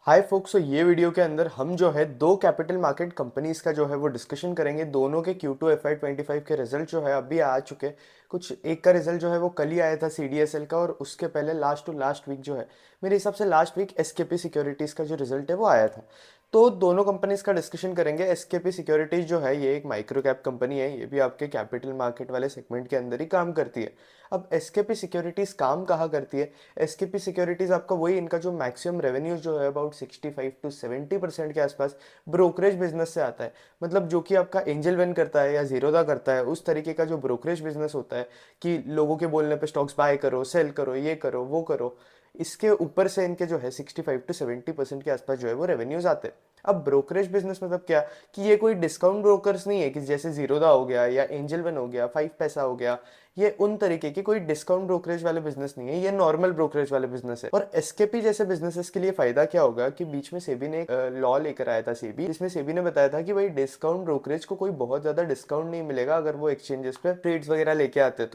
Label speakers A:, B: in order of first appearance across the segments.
A: हाय focus. तो ये video के अंदर हम जो है दो कैपिटल मार्केट कंपनीज का जो है वो डिस्कशन करेंगे। दोनों के Q2 FY25 के रिजल्ट जो है अभी आ चुके। कुछ एक का रिजल्ट जो है वो कल ही आया था CDSL का, और उसके पहले लास्ट टू लास्ट वीक जो है, मेरे हिसाब से लास्ट वीक SKP सिक्योरिटीज़ का जो रिजल्ट है वो आया था। तो दोनों कंपनीज का डिस्कशन करेंगे। SKP सिक्योरिटीज़ जो है ये एक माइक्रो कैप कंपनी है, ये भी आपके कैपिटल मार्केट वाले सेगमेंट के अंदर ही काम करती है। अब SKP सिक्योरिटीज़ काम कहाँ करती है? SKP सिक्योरिटीज़ आपका वही, इनका जो मैक्सिमम रेवेन्यूज जो है अबाउट 65 to 70% के आसपास ब्रोकरेज बिजनेस से आता है। मतलब जो कि आपका एंजल वन करता है या जीरोदा करता है, उस तरीके का जो ब्रोकरेज बिजनेस होता है कि लोगों के बोलने पे स्टॉक्स बाय करो, सेल करो, ये करो, वो करो, इसके ऊपर से इनके जो है 65 to 70% के आसपास जो है वो रेवेन्यूज आते हैं। अब ब्रोकरेज बिजनेस मतलब क्या, कि ये कोई डिस्काउंट ब्रोकर्स नहीं है कि जैसे जीरोदा हो गया या एंजल वन हो गया, 5 पैसा हो गया, ये उन तरीके की कोई डिस्काउंट ब्रोकरेज वाले बिजनेस नहीं है, ये नॉर्मल ब्रोकरेज वाले बिजनेस है। और एसकेपी जैसे बिजनेसेस के लिए फायदा क्या होगा कि बीच में सेबी ने एक लॉ लेकर आया था सेबी, जिसमें सेबी ने बताया था कि भाई डिस्काउंट ब्रोकरेज को कोई बहुत ज्यादा डिस्काउंट नहीं मिलेगा अगर वो एक्सचेंजेस पे ट्रेड्स वगैरह लेके आते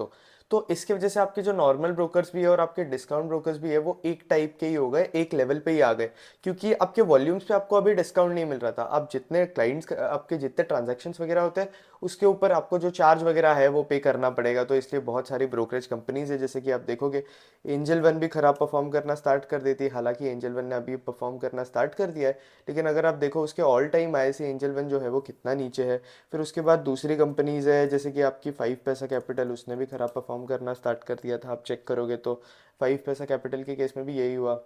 A: तो इसकी वजह से आपके जो नॉर्मल ब्रोकर्स भी है और आपके डिस्काउंट ब्रोकर्स भी है वो एक टाइप के ही हो गए, एक लेवल पे ही आ गए। क्योंकि आपके वॉल्यूम्स पे आपको अभी डिस्काउंट नहीं मिल रहा था। आप जितने क्लाइंट्स, आपके जितने ट्रांजैक्शंस वगैरह होते हैं, उसके ऊपर आपको जो चार्ज वगैरह है वो पे करना पड़ेगा। तो इसलिए बहुत सारी ब्रोकरेज कंपनीज है, जैसे कि आप देखोगे एंजल वन भी खराब परफॉर्म करना स्टार्ट कर देती है। हालांकि एंजल वन ने अभी परफॉर्म करना स्टार्ट कर दिया है, लेकिन अगर आप देखो उसके ऑल टाइम आए से एंजल वन जो है वो कितना नीचे है। फिर उसके बाद दूसरी कंपनीज है जैसे कि आपकी 5 पैसा कैपिटल, उसने भी खराब परफॉर्म करना स्टार्ट कर दिया था। आप चेक करोगे तो 5 पैसा कैपिटल के केस में भी यही हुआ।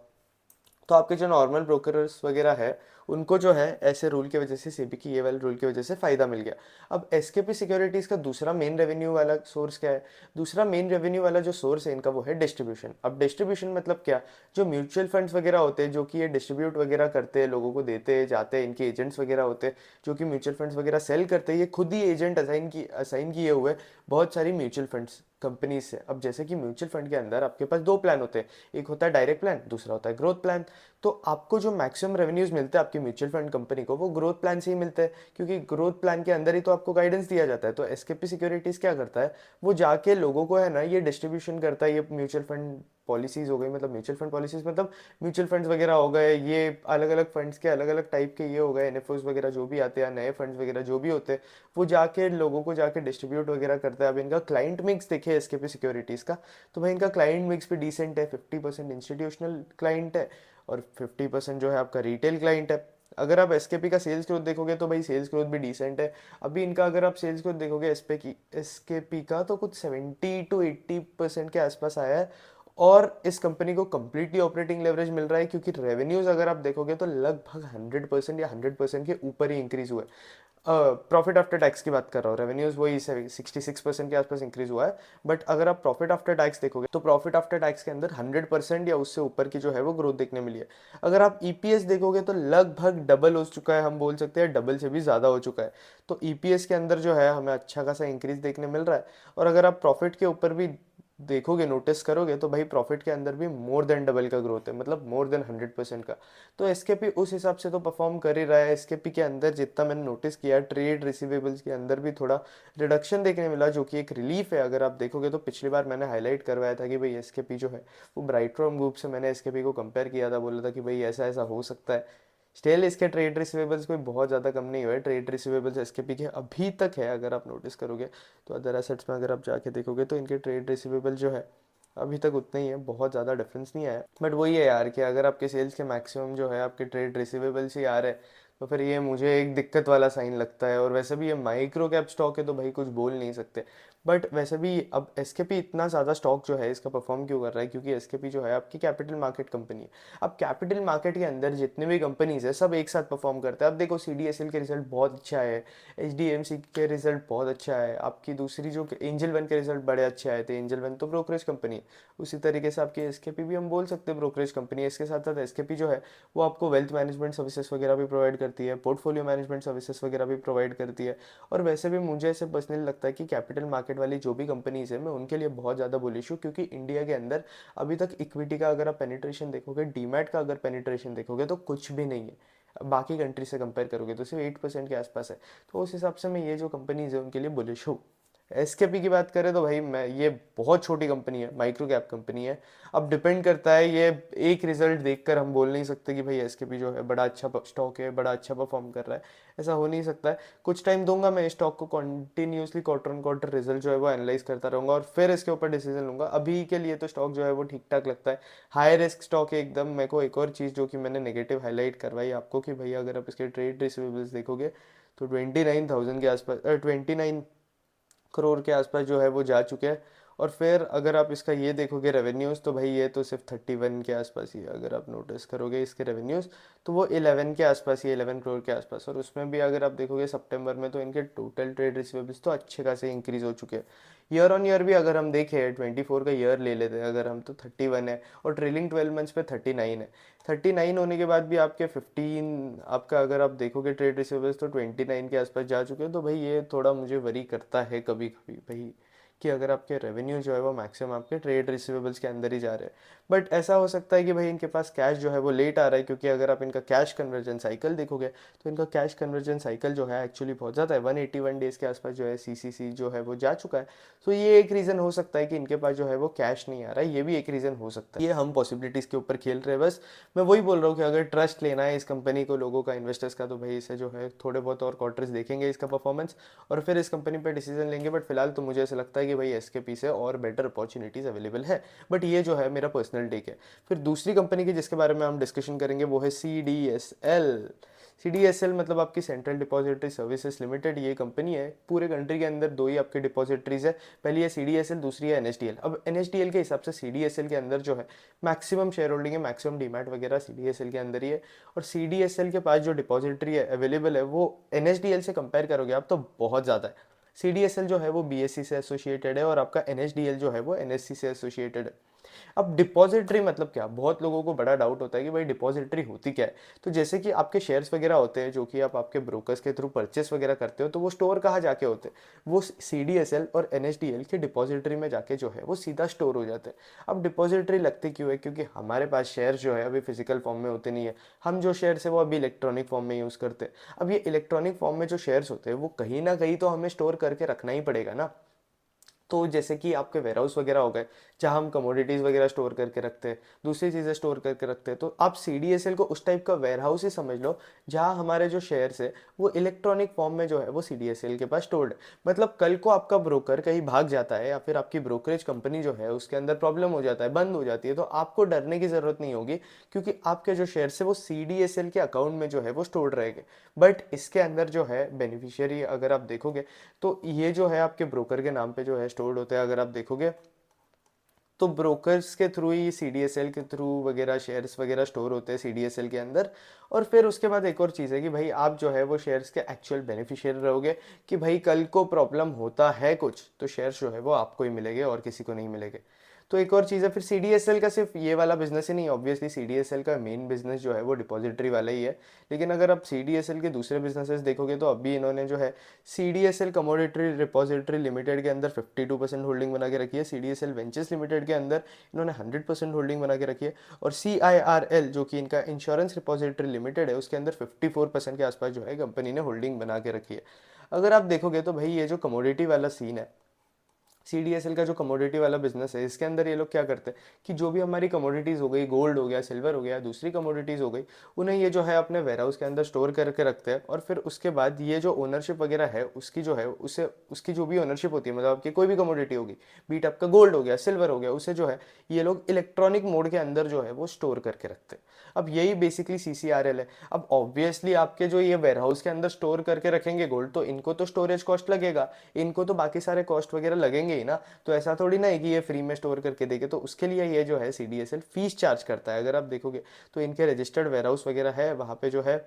A: तो आपके जो नॉर्मल ब्रोकर्स वगैरह है, उनको जो है ऐसे रूल की वजह से, सेबी की ये वाले रूल की वजह से फ़ायदा मिल गया। अब एसकेपी सिक्योरिटीज़ का दूसरा मेन रेवेन्यू वाला सोर्स क्या है? दूसरा मेन रेवेन्यू वाला जो सोर्स है इनका वो है डिस्ट्रीब्यूशन। अब डिस्ट्रीब्यूशन मतलब क्या? जो म्यूचुअल फंड्स वगैरह होते हैं जो कि ये डिस्ट्रीब्यूट वगैरह करते हैं, लोगों को देते हैं, जाते हैं, इनके एजेंट्स वगैरह होते हैं जो कि म्यूचुअल फंड्स वगैरह सेल करते हैं, ये खुद ही एजेंट असाइन किए हुए बहुत सारी म्यूचुअल फंड्स कंपनीज से। अब जैसे कि म्यूचुअल फंड के अंदर आपके पास दो प्लान होते हैं, एक होता है डायरेक्ट प्लान, दूसरा होता है ग्रोथ प्लान। तो आपको जो मैक्सिमम रेवेन्यूज मिलते हैं आपकी म्यूचुअल फंड कंपनी को, वो ग्रोथ प्लान से ही मिलते हैं, क्योंकि ग्रोथ प्लान के अंदर ही तो आपको गाइडेंस दिया जाता है। तो एसकेपी सिक्योरिटीज क्या करता है, वो जाके लोगों को है ना ये डिस्ट्रीब्यूशन करता है। ये म्यूचुअल फंड पॉलिसीज हो गई, मतलब म्यूचुअल फंड पॉलिसीज मतलब म्यूचुअल फंड्स वगैरह हो गए, ये अलग अलग फंड्स के अलग अलग टाइप के ये हो गए, एनएफओस वगैरह जो भी आते हैं, नए फंड्स वगैरह जो भी होते हैं, वो जाके लोगों को जाके डिस्ट्रीब्यूट वगैरह करता है। अब इनका क्लाइंट मिक्स देखिए एसकेपी सिक्योरिटीज़ का, तो भाई इनका क्लाइंट मिक्स भी डिसेंट है। 50% इंस्टीट्यूशनल क्लाइंट है और 50% जो है आपका रिटेल क्लाइंट है। अगर आप एसकेपी का सेल्स ग्रोथ देखोगे तो भाई सेल्स ग्रोथ भी डिसेंट है। अभी इनका अगर आप सेल्स ग्रोथ देखोगे एसकेपी का, तो कुछ 70 to 80% के आसपास आया है। और इस कंपनी को कंप्लीटली ऑपरेटिंग लेवरेज मिल रहा है, क्योंकि रेवेन्यूज अगर आप देखोगे तो लगभग 100% या 100% के ऊपर ही इंक्रीज हुआ है। प्रॉफिट आफ्टर टैक्स की बात कर रहा हूँ, रेवेन्यूज वही 66% के आसपास इंक्रीज हुआ है। बट अगर आप प्रॉफिट आफ्टर टैक्स देखोगे तो प्रॉफिट आफ्टर टैक्स के अंदर 100% या उससे ऊपर की जो है वो ग्रोथ देखने मिली है। अगर आप ईपीएस देखोगे तो लगभग डबल हो चुका है, हम बोल सकते हैं डबल से भी ज़्यादा हो चुका है। तो ईपीएस के अंदर जो है हमें अच्छा खासा इंक्रीज देखने मिल रहा है। और अगर आप प्रॉफिट के ऊपर भी देखोगे, नोटिस करोगे, तो भाई प्रॉफिट के अंदर भी मोर देन डबल का ग्रोथ है, मतलब मोर देन 100% का। तो एसकेपी उस हिसाब से तो परफॉर्म कर ही रहा है। एसकेपी के अंदर जितना मैंने नोटिस किया, ट्रेड रिसीवेबल्स के अंदर भी थोड़ा रिडक्शन देखने मिला, जो कि एक रिलीफ है। अगर आप देखोगे तो पिछली बार मैंने हाईलाइट करवाया था कि भाई एसकेपी जो है वो ब्राइटरॉम ग्रुप से मैंने एसकेपी को कंपेयर किया था, बोला था कि भाई ऐसा ऐसा हो सकता है। स्टिल इसके ट्रेड रिसीवेबल्स कोई बहुत ज़्यादा कम नहीं हुए। ट्रेड रिसीवेबल्स एसकेपी के अभी तक है, अगर आप नोटिस करोगे तो अदर एसेट्स में अगर आप जाके देखोगे तो इनके ट्रेड रिसीवेबल जो है अभी तक उतना ही है, बहुत ज़्यादा डिफरेंस नहीं आया। बट वही है यार कि अगर आपके सेल्स के मैक्सिमम जो है आपके ट्रेड रिसीवेबल्स ही आ रहे हैं, तो फिर ये मुझे एक दिक्कत वाला साइन लगता है। और वैसे भी ये माइक्रो कैप स्टॉक है तो भाई कुछ बोल नहीं सकते। बट वैसे भी अब एसकेपी इतना ज़्यादा स्टॉक जो है इसका परफॉर्म क्यों कर रहा है, क्योंकि एसकेपी जो है आपकी कैपिटल मार्केट कंपनी है। अब कैपिटल मार्केट के अंदर जितने भी कंपनीज है सब एक साथ परफॉर्म करते हैं। अब देखो सीडीएसएल के रिजल्ट बहुत अच्छा है, एचडीएफसी के रिजल्ट बहुत अच्छा है, आपकी दूसरी जो एंजल वन के रिजल्ट बड़े अच्छे आए थे। एंजल वन तो ब्रोकरेज कंपनी है, उसी तरीके से आपकी एसकेपी भी हम बोल सकते हैं ब्रोकरेज कंपनी है। इसके साथ साथ एसकेपी जो है वो आपको वेल्थ मैनेजमेंट सर्विसेज वगैरह भी प्रोवाइड करती है, पोर्टफोलियो मैनेजमेंट सर्विसेज वगैरह भी प्रोवाइड करती है। और वैसे भी मुझे ऐसे पर्सनली लगता है कि कैपिटल मार्केट वाली जो भी कंपनीज है मैं उनके लिए बहुत ज़्यादा बुलिश हूँ, क्योंकि इंडिया के अंदर अभी तक इक्विटी का अगर आप पेनिट्रेशन देखोगे, डीमैट का अगर पेनिट्रेशन देखोगे तो कुछ भी नहीं है। बाकी कंट्री से कंपेयर करोगे तो सिर्फ 8% के आसपास है। तो उस हिसाब से मैं ये जो कंपनीज है उनके लिए बुलिश हूँ। एसकेपी की बात करें तो भाई मैं ये बहुत छोटी कंपनी है, माइक्रो कैप कंपनी है। अब डिपेंड करता है, ये एक रिजल्ट देखकर हम बोल नहीं सकते कि भाई एसकेपी जो है बड़ा अच्छा स्टॉक है, बड़ा अच्छा परफॉर्म कर रहा है, ऐसा हो नहीं सकता है। कुछ टाइम दूंगा मैं स्टॉक को, continuously quarter on quarter result जो है वो एनालाइज करता रहूंगा और फिर इसके ऊपर डिसीजन लूंगा। अभी के लिए तो स्टॉक जो है वो ठीक ठाक लगता है, हाई रिस्क स्टॉक है एकदम। मेरे को एक और चीज़ जो कि मैंने नेगेटिव हाईलाइट करवाई आपको कि भाई अगर आप इसके ट्रेड रिसीवेबल्स देखोगे तो 29,000 के आसपास, 29 करोड़ के आसपास जो है वो जा चुके हैं। और फिर अगर आप इसका ये देखोगे रेवेन्यूज़, तो भाई ये तो सिर्फ 31 के आसपास ही है। अगर आप नोटिस करोगे इसके रेवेन्यूज़ तो वो 11 के आसपास ही, 11 करोड़ के आसपास। और उसमें भी अगर आप देखोगे सितंबर में तो इनके टोटल ट्रेड रिसीवेबल्स तो अच्छे खासे इंक्रीज हो चुके हैं। ईयर ऑन ईयर भी अगर हम देखें, 24 का ईयर ले लेते हैं अगर हम, तो 31 है और ट्रेलिंग 12 मंथ्स पे 39 है। 39 होने के बाद भी आपके 15 आपका अगर आप देखोगे ट्रेड रिसीवेबल्स तो 29 के आसपास जा चुके हैं। तो भाई ये थोड़ा मुझे वरी करता है कभी कभी भाई, कि अगर आपके रेवेन्यू जो है वो मैक्सिमम आपके ट्रेड रिसीवेबल्स के अंदर ही जा रहे हैं। बट ऐसा हो सकता है कि भाई इनके पास कैश जो है वो लेट आ रहा है, क्योंकि अगर आप इनका कैश कन्वर्जन साइकिल देखोगे तो इनका कैश कन्वर्जन साइकिल जो है एक्चुअली बहुत ज़्यादा है, 181 डेज़ के आसपास जो है सीसीसी जो है वो जा चुका है। तो ये एक रीज़न हो सकता है कि इनके पास जो है वो कैश नहीं आ रहा है, ये भी एक रीज़न हो सकता है। ये हम पॉसिबिलिटीज़ के ऊपर खेल रहे हैं बस। मैं वही बोल रहा हूँ कि अगर ट्रस्ट लेना है इस कंपनी को लोगों का, इन्वेस्टर्स का, तो भाई इसे जो है थोड़े बहुत और क्वार्टर्स देखेंगे इसका परफॉर्मेंस और फिर इस कंपनी पे डिसीजन लेंगे। बट फिलहाल तो मुझे ऐसा लगता है कि भाई एसकेपी से और बेटर अपॉर्चुनिटीज़ अवेलेबल है। बट ये जो है मेरा पर्सनल टेक है। फिर दूसरी कंपनी की जिसके बारे में हम डिस्कशन करेंगे वो है CDSL। CDSL मतलब आपकी सेंट्रल डिपॉजिटरी सर्विसेज लिमिटेड, ये कंपनी है। पूरे कंट्री के अंदर दो ही आपकी डिपॉजिटरीज है, पहली है CDSL, दूसरी है NSDL। अब NSDL के हिसाब से CDSL के अंदर जो है मैक्सिमम शेयर होल्डिंग है, मैक्सिमम डीमैट वगैरह CDSL के अंदर ही है। और CDSL के पास जो डिपॉजिटरी है अवेलेबल है वो NSDL से कंपेयर करोगे आप तो बहुत ज़्यादा है। CDSL जो है वो BSE से एसोसिएटेड है और आपका NSDL जो है वो NSE से एसोसिएटेड है। अब डिपॉजिटरी मतलब क्या, बहुत लोगों को बड़ा डाउट होता है कि भाई डिपॉजिटरी होती क्या है। तो जैसे कि आपके शेयर्स वगैरह होते हैं जो कि आप आपके ब्रोकर्स के थ्रू परचेस वगैरह करते हो, तो वो स्टोर कहाँ जाके होते हैं, वो CDSL और NSDL के डिपॉजिटरी में जाके जो है वो सीधा स्टोर हो जाते हैं। अब डिपॉजिटरी लगती क्यों है, क्योंकि हमारे पास शेयर जो है अभी फिजिकल फॉर्म में होते नहीं है, हम जो शेयर्स है वो अभी इलेक्ट्रॉनिक फॉर्म में यूज़ करते हैं। अब ये इलेक्ट्रॉनिक फॉर्म में जो शेयर्स होते हैं वो कहीं ना कहीं तो हमें स्टोर करके रखना ही पड़ेगा ना। तो जैसे कि आपके वेयरहाउस वगैरह हो गए जहाँ हम कमोडिटीज़ वगैरह स्टोर करके रखते हैं, दूसरी चीज़ें स्टोर करके रखते हैं, तो आप CDSL को उस टाइप का वेयरहाउस ही समझ लो जहाँ हमारे जो शेयर्स है वो इलेक्ट्रॉनिक फॉर्म में जो है वो CDSL के पास स्टोर्ड है। मतलब कल को आपका ब्रोकर कहीं भाग जाता है या फिर आपकी ब्रोकरेज कंपनी जो है उसके अंदर प्रॉब्लम हो जाता है, बंद हो जाती है, तो आपको डरने की ज़रूरत नहीं होगी, क्योंकि आपके जो शेयर्स है वो CDSL के अकाउंट में जो है वो स्टोर्ड रहेंगे। बट इसके अंदर जो है बेनिफिशियरी अगर आप देखोगे तो ये जो है आपके ब्रोकर के नाम पे जो है स्टोर्ड होते हैं। अगर आप देखोगे तो ब्रोकर्स के थ्रू ही CDSL के थ्रू वगैरह शेयर्स वगैरह स्टोर होते हैं CDSL के अंदर। और फिर उसके बाद एक और चीज़ है कि भाई आप जो है वो शेयर्स के एक्चुअल बेनिफिशियरी रहोगे, कि भाई कल को प्रॉब्लम होता है कुछ तो शेयर्स जो है वो आपको ही मिलेंगे और किसी को नहीं मिलेंगे। तो एक और चीज़ है, फिर CDSL का सिर्फ ये वाला बिजनेस ही नहीं, ऑब्वियसली CDSL का मेन बिजनेस जो है वो डिपॉजिटरी वाला ही है। लेकिन अगर आप CDSL के दूसरे बिजनेसेस देखोगे तो अभी इन्होंने जो है CDSL कमोडिटी रिपोजिटरी लिमिटेड के अंदर 52% होल्डिंग बना के रखी है, CDSL वेंचर्स लिमिटेड के अंदर इन्होंने 100% होल्डिंग बना के रखी है, और CIRL जो कि इनका इंश्योरेंस रिपोजिटरी लिमिटेड है उसके अंदर 54% के आसपास जो है कंपनी ने होल्डिंग बना के रखी है। अगर आप देखोगे तो भाई ये जो कमोडिटी वाला सीन है, CDSL का जो कमोडिटी वाला बिजनेस है, इसके अंदर ये लोग क्या करते हैं कि जो भी हमारी कमोडिटीज़ हो गई, गोल्ड हो गया, सिल्वर हो गया, दूसरी कमोडिटीज़ हो गई, उन्हें ये जो है अपने वेयरहाउस के अंदर स्टोर करके रखते हैं। और फिर उसके बाद ये जो ओनरशिप वगैरह है उसकी जो है उसे उसकी जो भी ओनरशिप होती है, मतलब आपकी कोई भी कमोडिटी होगी, बीट आपका गोल्ड हो गया, सिल्वर हो गया, उसे जो है ये लोग इलेक्ट्रॉनिक मोड के अंदर जो है वो स्टोर करके रखते हैं। अब यही बेसिकली CCRL है। अब ऑब्वियसली आपके जो ये वेयरहाउस के अंदर स्टोर करके रखेंगे गोल्ड, तो इनको तो स्टोरेज कॉस्ट लगेगा, इनको तो बाकी सारे कॉस्ट वगैरह लगेंगे ही ना। तो ऐसा थोड़ी ना है कि ये फ्री में स्टोर करके देंगे, तो उसके लिए ये जो है CDSL फीस चार्ज करता है। अगर आप देखोगे तो इनके रजिस्टर्ड वेयरहाउस वगैरह है, वहाँ पे जो है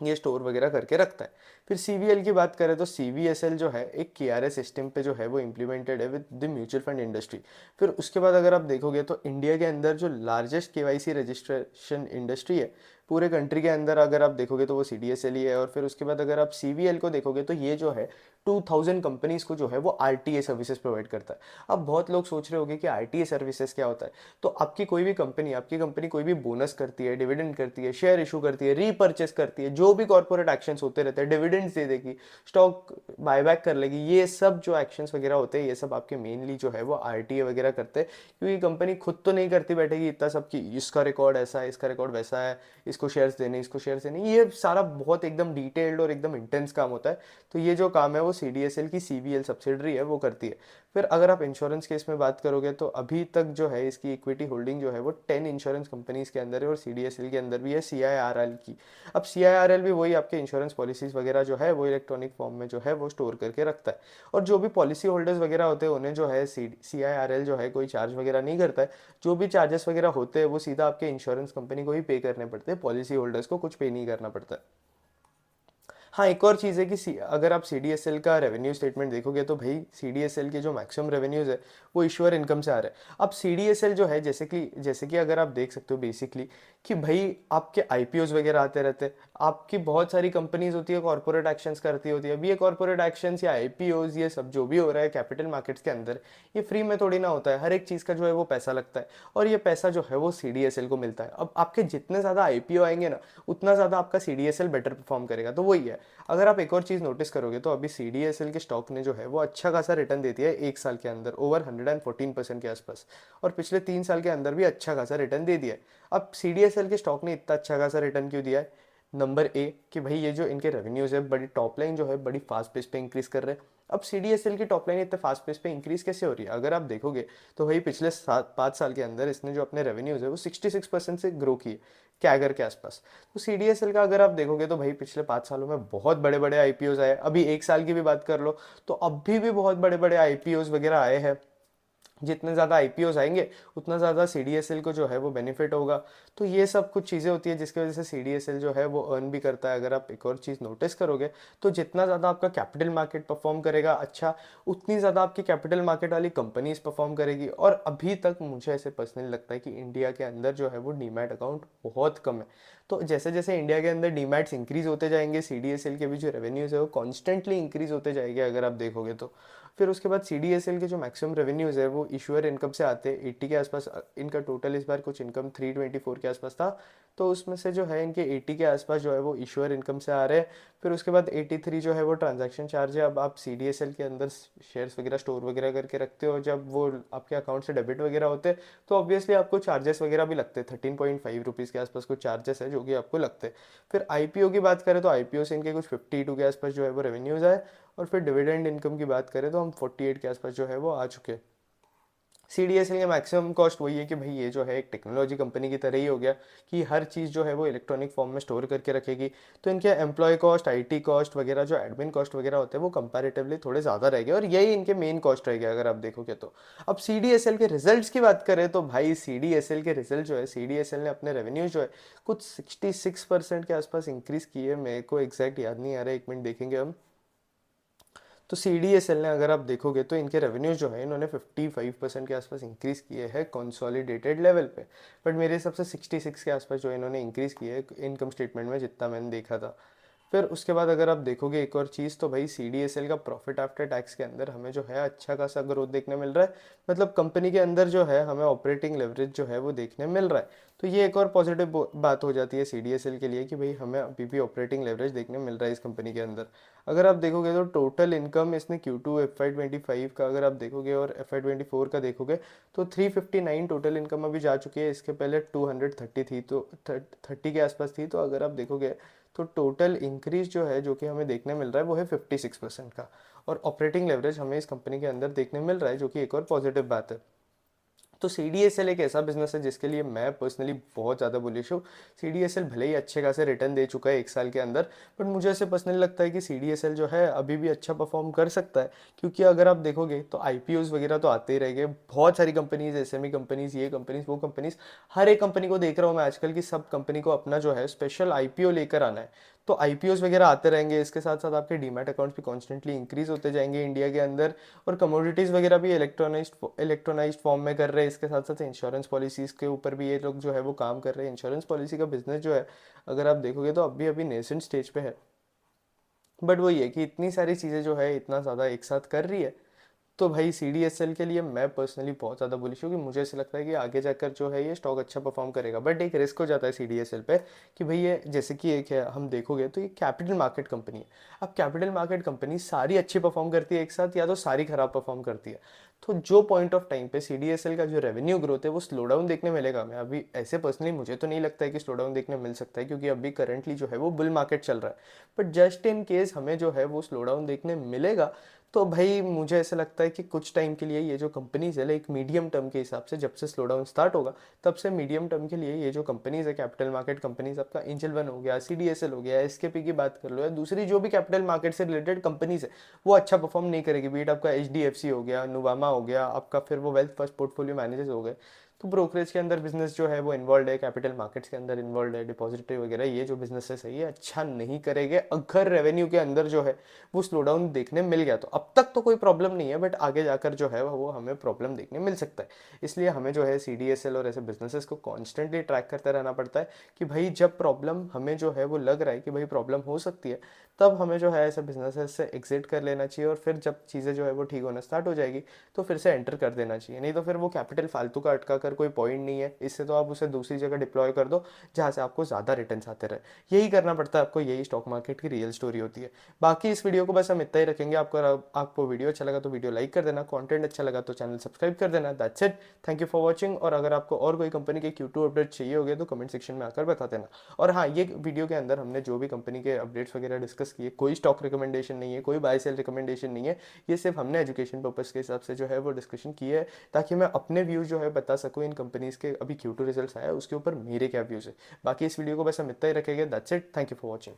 A: ये स्टोर वगैरह करके रखता है। फिर CVL की बात करें तो CVSL जो है एक KRA सिस्टम पे जो है वो इम्प्लीमेंटेड है with the mutual fund industry. फिर उसके बाद अगर आप देखोगे तो इंडिया के अंदर जो लार्जेस्ट KYC रजिस्ट्रेशन इंडस्ट्री है पूरे कंट्री के अंदर अगर आप देखोगे तो वो CDSL ही है। और फिर उसके बाद अगर आप CVL को देखोगे तो ये जो है 2000 कंपनीज को जो है वो RTA सर्विसेज प्रोवाइड करता है। अब बहुत लोग सोच रहे होंगे कि RTA सर्विसेज क्या होता है। तो आपकी कोई भी कंपनी, आपकी कंपनी कोई भी बोनस करती है, डिविडेंड करती है, शेयर इशू करती है, रीपर्चेस करती है, जो भी कॉर्पोरेट एक्शंस होते रहते हैं, डिविडेंड्स दे देगी, स्टॉक बायबैक कर लेगी, ये सब जो एक्शंस वगैरह होते हैं ये सब आपके मेनली जो है वो RTA वगैरह करते हैं। क्योंकि कंपनी खुद तो नहीं करती बैठेगी इतना सब कि इसका रिकॉर्ड ऐसा है, इसका रिकॉर्ड वैसा है, इसको शेयर्स देने, इसको शेयर्स देने, ये सारा बहुत एकदम डिटेल्ड और एकदम इंटेंस काम होता है। तो ये जो काम है वो CDSL की CVL सब्सिडरी है वो करती है। फिर अगर आप इंश्योरेंस केस में बात करोगे तो अभी तक जो है इसकी इक्विटी होल्डिंग जो है वो 10 इंश्योरेंस कंपनीज के अंदर है और CDSL के अंदर भी है CIRL की। अब CIRL भी वही आपके इंश्योरेंस पॉलिसीज वगैरह जो है वो इलेक्ट्रॉनिक फॉर्म में जो है वो स्टोर करके रखता है। और जो भी पॉलिसी होल्डर्स वगैरह होते हैं उन्हें जो है CIRL जो है कोई चार्ज वगैरह नहीं करता है। जो भी चार्जेस वगैरह होते हैं वो सीधा आपके इंश्योरेंस कंपनी को ही पे करने पड़ते हैं, पॉलिसी होल्डर्स को कुछ पे नहीं करना पड़ता है। हाँ, एक और चीज़ है कि अगर आप CDSL का रेवेन्यू स्टेटमेंट देखोगे तो भाई CDSL के जो मैक्सिमम रेवेन्यूज़ है वो इश्यूअर इनकम से आ रहा है। अब CDSL जो है जैसे कि अगर आप देख सकते हो बेसिकली कि भाई आपके IPOs वगैरह आते रहते हैं, आपकी बहुत सारी कंपनीज होती है कॉर्पोरेट एक्शंस करती होती है। अभी ये कॉर्पोरेट एक्शंस या IPOs ये सब जो भी हो रहा है कैपिटल मार्केट्स के अंदर, ये फ्री में थोड़ी ना होता है, हर एक चीज़ का जो है वो पैसा लगता है और ये पैसा जो है वो CDSL को मिलता है। अब आपके जितने ज़्यादा IPO आएंगे ना उतना ज़्यादा आपका CDSL बेटर परफॉर्म करेगा। तो वही है। अगर आप एक और चीज़ नोटिस करोगे तो अभी CDSL के स्टॉक ने जो है वो अच्छा खासा रिटर्न देती है एक साल के अंदर, ओवर 114% के आसपास, और पिछले 3 साल के अंदर भी अच्छा खासा रिटर्न दे दिया है। अब CDSL के स्टॉक ने इतना अच्छा खासा रिटर्न क्यों दिया है? नंबर ए कि भाई ये जो इनके रेवेन्यूज है, बड़ी टॉप लाइन जो है बड़ी फास्ट पेस पे इंक्रीज कर रहे हैं। अब CDSL की टॉप लाइन इतने फास्ट पेस पे इंक्रीज कैसे हो रही है? अगर आप देखोगे तो भाई पिछले 7-5 साल के अंदर इसने जो अपने रेवेन्यूज है वो 66% से ग्रो किए, कैगर के आसपास। तो CDSL का अगर आप देखोगे तो भाई पिछले 5 सालों में बहुत बड़े बड़े IPOs आए। अभी एक साल की भी बात कर लो तो अभी भी बहुत बड़े बड़े IPOs वगैरह आए हैं। जितने ज़्यादा IPOs आएंगे उतना ज़्यादा CDSL को जो है वो बेनिफिट होगा। तो ये सब कुछ चीज़ें होती है जिसकी वजह से CDSL जो है वो अर्न भी करता है। अगर आप एक और चीज़ नोटिस करोगे तो जितना ज़्यादा आपका कैपिटल मार्केट परफॉर्म करेगा अच्छा, उतनी ज़्यादा आपकी कैपिटल मार्केट वाली कंपनीज परफॉर्म करेगी। और अभी तक मुझे ऐसे पर्सनली लगता है कि इंडिया के अंदर जो है वो डीमैट अकाउंट बहुत कम है। तो जैसे जैसे इंडिया के अंदर डीमैट्स इंक्रीज होते जाएंगे CDSL के भी जो रेवेन्यूज़ है वो कॉन्स्टेंटली इंक्रीज होते जाएंगे अगर आप देखोगे तो। फिर उसके बाद CDSL के जो मैक्सिमम रेवेन्यूज़ है वो इशूअर इनकम से आते हैं 80 के आसपास। इनका टोटल इस बार कुछ इनकम 324 के आसपास था, तो उसमें से जो है इनके 80 के आसपास जो है वो इशूअर इनकम से आ रहे हैं। फिर उसके बाद 83 जो है वो ट्रांजैक्शन चार्ज है। अब आप CDSL के अंदर शेयर्स वगैरह स्टोर वगैरह करके रखते हो, जब वो आपके अकाउंट से डेबिट वगैरह होते हैं तो ऑब्वियसली आपको चार्जेस वगैरह भी लगते हैं। 13.5 रुपीज़ के आसपास कुछ चार्जेस है जो कि आपको लगते हैं। फिर IPO की बात करें तो IPO से इनके कुछ 52 के आसपास जो है वो रेवेन्यूज़ आए। और फिर डिविडेंड इनकम की बात करें तो हम 48 के आसपास जो है वो आ चुके हैं। CDSL का मैक्सिमम कॉस्ट वही है कि भाई ये जो है एक टेक्नोलॉजी कंपनी की तरह ही हो गया कि हर चीज़ जो है वो इलेक्ट्रॉनिक फॉर्म में स्टोर करके रखेगी। तो इनके एम्प्लॉय कॉस्ट, IT कॉस्ट वगैरह, जो एडमिन कॉस्ट वगैरह होते हैं वो कंपैरेटिवली थोड़े ज़्यादा रहेंगे और यही इनके मेन कॉस्ट रहेंगे अगर आप देखोगे तो। अब CDSL के रिजल्ट्स की बात करें तो भाई CDSL के रिजल्ट जो है, CDSL ने अपने रेवेन्यू जो है कुछ 66% के आसपास इंक्रीज़ किए। मेरे को एग्जैक्ट याद नहीं आ रहा है, 1 मिनट देखेंगे हम। तो CDSL ने अगर आप देखोगे तो इनके रेवेन्यूज जो है इन्होंने 55% के आसपास इंक्रीज़ किए हैं कंसोलिडेटेड लेवल पे। बट मेरे हिसाब से 66 के आसपास जो इन्होंने इंक्रीज़ किए है इनकम स्टेटमेंट में, जितना मैंने देखा था। फिर उसके बाद अगर आप देखोगे एक और चीज़ तो भाई CDSL का प्रॉफिट आफ्टर टैक्स के अंदर हमें जो है अच्छा खासा ग्रोथ देखने मिल रहा है। मतलब कंपनी के अंदर जो है हमें ऑपरेटिंग लेवरेज जो है वो देखने मिल रहा है। तो ये एक और पॉजिटिव बात हो जाती है CDSL के लिए कि भाई हमें अभी भी ऑपरेटिंग लेवरेज देखने मिल रहा है इस कंपनी के अंदर। अगर आप देखोगे तो टोटल इनकम इसने Q2 FY25 का अगर आप देखोगे और FY24 का देखोगे तो 359 टोटल इनकम अभी जा चुकी है। इसके पहले 230 थी, तो 30 के आसपास थी। तो अगर आप देखोगे तो टोटल इंक्रीज जो है जो कि हमें देखने मिल रहा है वो है 56% का। और ऑपरेटिंग लेवरेज हमें इस कंपनी के अंदर देखने मिल रहा है जो कि एक और पॉजिटिव बात है। तो CDSL एक ऐसा बिजनेस है जिसके लिए मैं पर्सनली बहुत ज़्यादा बुलिश हूँ। CDSL भले ही अच्छे खासे रिटर्न दे चुका है एक साल के अंदर, बट मुझे ऐसे पर्सनली लगता है कि CDSL जो है अभी भी अच्छा परफॉर्म कर सकता है। क्योंकि अगर आप देखोगे तो IPOs वगैरह तो आते ही रहेंगे, बहुत सारी कंपनीज, SME कंपनीज, ये कंपनीज वो कंपनीज, हर एक कंपनी को देख रहा हूँ मैं आजकल की सब कंपनी को अपना जो है स्पेशल IPO लेकर आना है। तो आईपीओस वगैरह आते रहेंगे, इसके साथ साथ आपके डीमैट अकाउंट्स भी कॉन्स्टेंटली इंक्रीज होते जाएंगे इंडिया के अंदर। और कमोडिटीज़ वगैरह भी इलेक्ट्रॉनाइज्ड फॉर्म में कर रहे हैं। इसके साथ साथ इंश्योरेंस पॉलिसीज़ के ऊपर भी ये लोग जो है वो काम कर रहे हैं। इंश्योरेंस पॉलिसी का बिजनेस जो है अगर आप देखोगे तो अभी अभी नेसेंट स्टेज पे है, बट वही है कि इतनी सारी चीज़ें जो है इतना ज़्यादा एक साथ कर रही है, तो भाई सी डी एस एल के लिए मैं पर्सनली बहुत ज़्यादा बुलिश हूँ कि मुझे ऐसा लगता है कि आगे जाकर जो है ये स्टॉक अच्छा परफॉर्म करेगा। बट एक रिस्क हो जाता है सी डी एस एल पे कि भाई ये जैसे कि एक है, हम देखोगे तो ये कैपिटल मार्केट कंपनी है। अब कैपिटल मार्केट कंपनी सारी अच्छी परफॉर्म करती है एक साथ, या तो सारी खराब परफॉर्म करती है। तो जो पॉइंट ऑफ टाइम पे सी डी एस एल का जो रेवेन्यू ग्रोथ है वो स्लो डाउन देखने मिलेगा। मैं अभी ऐसे पर्सनली मुझे तो नहीं लगता है कि स्लो डाउन देखने मिल सकता है, क्योंकि अभी करंटली जो है वो बुल मार्केट चल रहा है। बट जस्ट इन केस हमें जो है वो स्लो डाउन देखने मिलेगा, तो भाई मुझे ऐसा लगता है कि कुछ टाइम के लिए ये जो कंपनीज है, एक मीडियम टर्म के हिसाब से जब से स्लो डाउन स्टार्ट होगा तब से मीडियम टर्म के लिए ये जो कंपनीज है कैपिटल मार्केट कंपनीज, आपका एंजल वन हो गया, सीडीएसएल हो गया, एसकेपी की बात कर लो या दूसरी जो भी कैपिटल मार्केट से रिलेटेड कंपनीज है, वो अच्छा परफॉर्म नहीं करेगी। बीट आपका एचडीएफसी हो गया, नुवामा हो गया आपका, फिर वो वेल्थ फर्स्ट पोर्टफोलियो मैनेजर्स हो गए। तो ब्रोकरेज के अंदर बिजनेस जो है वो इन्वॉल्व है, कैपिटल मार्केट्स के अंदर इन्वॉल्व है, डिपॉजिटरी वगैरह, ये जो बिजनेसेस है ये अच्छा नहीं करेंगे अगर रेवेन्यू के अंदर जो है वो स्लो डाउन देखने मिल गया। तो अब तक तो कोई प्रॉब्लम नहीं है, बट आगे जाकर जो है वो हमें प्रॉब्लम देखने मिल सकता है। इसलिए हमें जो है सी डी एस एल और ऐसे बिजनेसेस को कॉन्स्टेंटली ट्रैक करते रहना पड़ता है कि भाई जब प्रॉब्लम हमें जो है वो लग रहा है कि भाई प्रॉब्लम हो सकती है, तब हमें जो है ऐसे बिजनेसेस से एग्जिट कर लेना चाहिए। और फिर जब चीज़ें जो है वो ठीक होना स्टार्ट हो जाएगी तो फिर से एंटर कर देना चाहिए। नहीं तो फिर वो कैपिटल फालतू का अटका कर कोई पॉइंट नहीं है। इससे तो आप उसे दूसरी जगह डिप्लॉय कर दो जहाँ से आपको ज़्यादा रिटर्न्स आते रहे। यही करना पड़ता है आपको, यही स्टॉक मार्केट की रियल स्टोरी होती है। बाकी इस वीडियो को बस हम इतना ही रखेंगे। आपको वीडियो अच्छा लगा तो वीडियो लाइक कर देना, कंटेंट अच्छा लगा तो चैनल सब्सक्राइब कर देना। That's it, thank you for watching. और अगर आपको और कोई कंपनी के Q2 अपडेट चाहिए होगे तो कमेंट सेक्शन में आकर बता देना। और हाँ, ये वीडियो के अंदर हमने जो भी कंपनी के अपडेट्स वगैरह डिस्कस किए, कोई स्टॉक रिकमेंडेशन नहीं है, कोई बाय सेल रिकमेंडेशन नहीं है। ये सिर्फ हमने एजुकेशन पर्पस के हिसाब से जो है वो डिस्कशन की है, ताकि मैं अपने व्यूज़ जो है बता सकूँ इन कंपनीज़ के। अभी Q2 रिजल्ट्स आया उसके ऊपर मेरे क्या व्यूज़ है। बाकी इस वीडियो को बस हम इतना ही रखेंगे। That's it, thank you for watching.